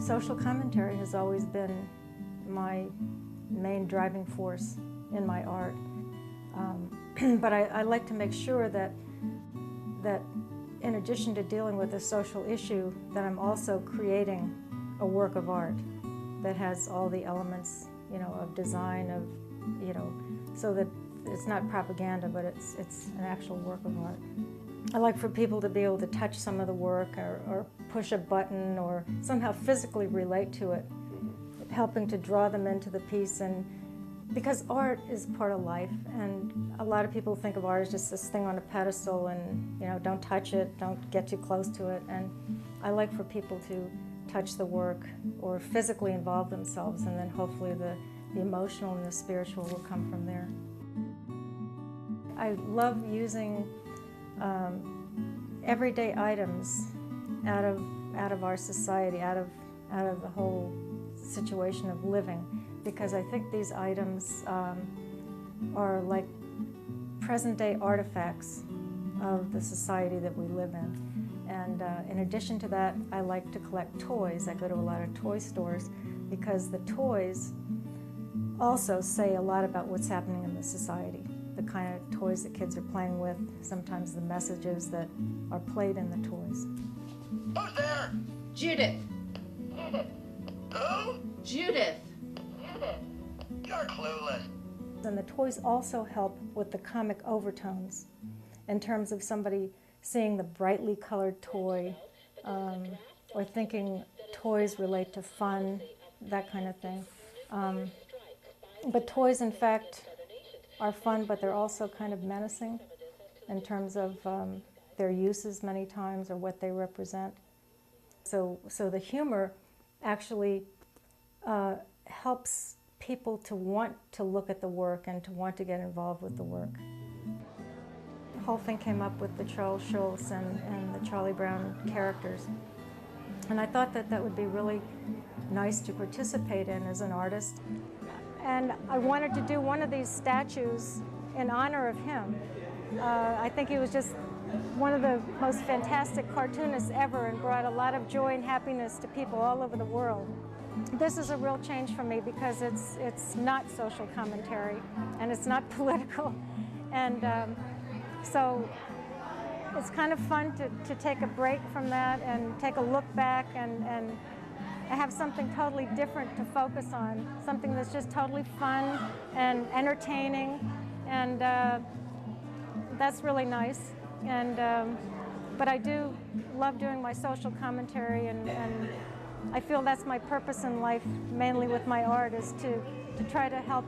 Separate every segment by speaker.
Speaker 1: Social commentary has always been my main driving force in my art. But I like to make sure that in addition to dealing with a social issue, that I'm also creating a work of art that has all the elements, of design, so that it's not propaganda, but it's an actual work of art. I like for people to be able to touch some of the work or push a button or somehow physically relate to it, helping to draw them into the piece. And because art is part of life, and a lot of people think of art as just this thing on a pedestal and, don't touch it, don't get too close to it. And I like for people to touch the work or physically involve themselves, and then hopefully the emotional and the spiritual will come from there. I love using everyday items out of our society, out of the whole situation of living, because I think these items are like present-day artifacts of the society that we live in. And in addition to that, I like to collect toys. I go to a lot of toy stores because the toys also say a lot about what's happening in the society. The kind of toys that kids are playing with, sometimes the messages that are played in the toys.
Speaker 2: Who's there?
Speaker 3: Judith.
Speaker 2: Who?
Speaker 3: Judith.
Speaker 2: You're clueless.
Speaker 1: And the toys also help with the comic overtones in terms of somebody seeing the brightly colored toy or thinking toys relate to fun, that kind of thing. But toys, in fact, are fun, but they're also kind of menacing in terms of their uses many times or what they represent. So the humor actually helps people to want to look at the work and to want to get involved with the work. The whole thing came up with the Charles Schulz and the Charlie Brown characters. And I thought that would be really nice to participate in as an artist. And I wanted to do one of these statues in honor of him. I think he was just one of the most fantastic cartoonists ever and brought a lot of joy and happiness to people all over the world. This is a real change for me because it's not social commentary and it's not political. And so it's kind of fun to take a break from that and take a look back and have something totally different to focus on, something that's just totally fun and entertaining, and that's really nice. And but I do love doing my social commentary, and I feel that's my purpose in life, mainly with my art, is to try to help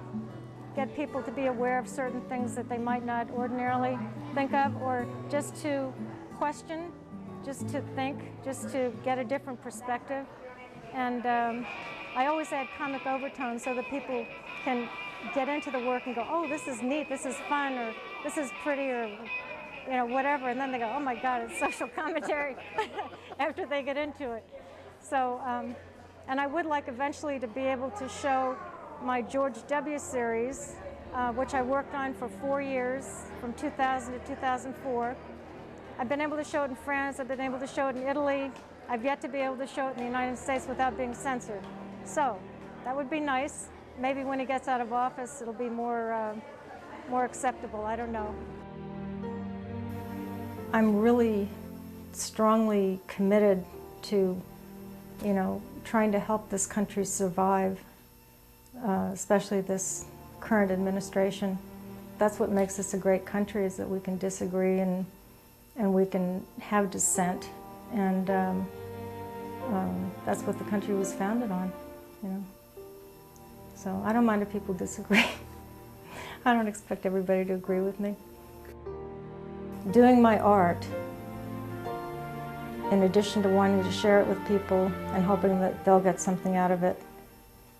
Speaker 1: get people to be aware of certain things that they might not ordinarily think of, or just to question, just to think, just to get a different perspective. And I always add comic overtones so that people can get into the work and go, oh, this is neat, this is fun, or this is pretty, or whatever. And then they go, oh my God, it's social commentary after they get into it. So, and I would like eventually to be able to show my George W. series, which I worked on for 4 years, from 2000 to 2004. I've been able to show it in France, I've been able to show it in Italy. I've yet to be able to show it in the United States without being censored. So that would be nice. Maybe when he gets out of office, it'll be more acceptable. I don't know. I'm really strongly committed to, trying to help this country survive, especially this current administration. That's what makes us a great country, is that we can disagree and we can have dissent. And that's what the country was founded on, So I don't mind if people disagree. I don't expect everybody to agree with me. Doing my art, in addition to wanting to share it with people and hoping that they'll get something out of it,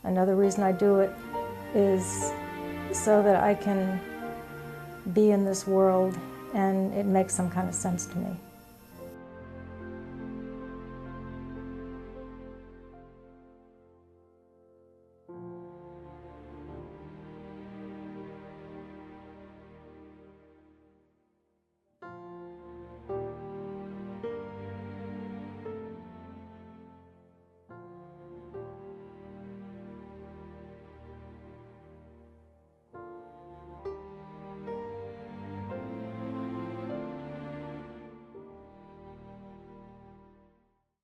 Speaker 1: another reason I do it is so that I can be in this world and it makes some kind of sense to me.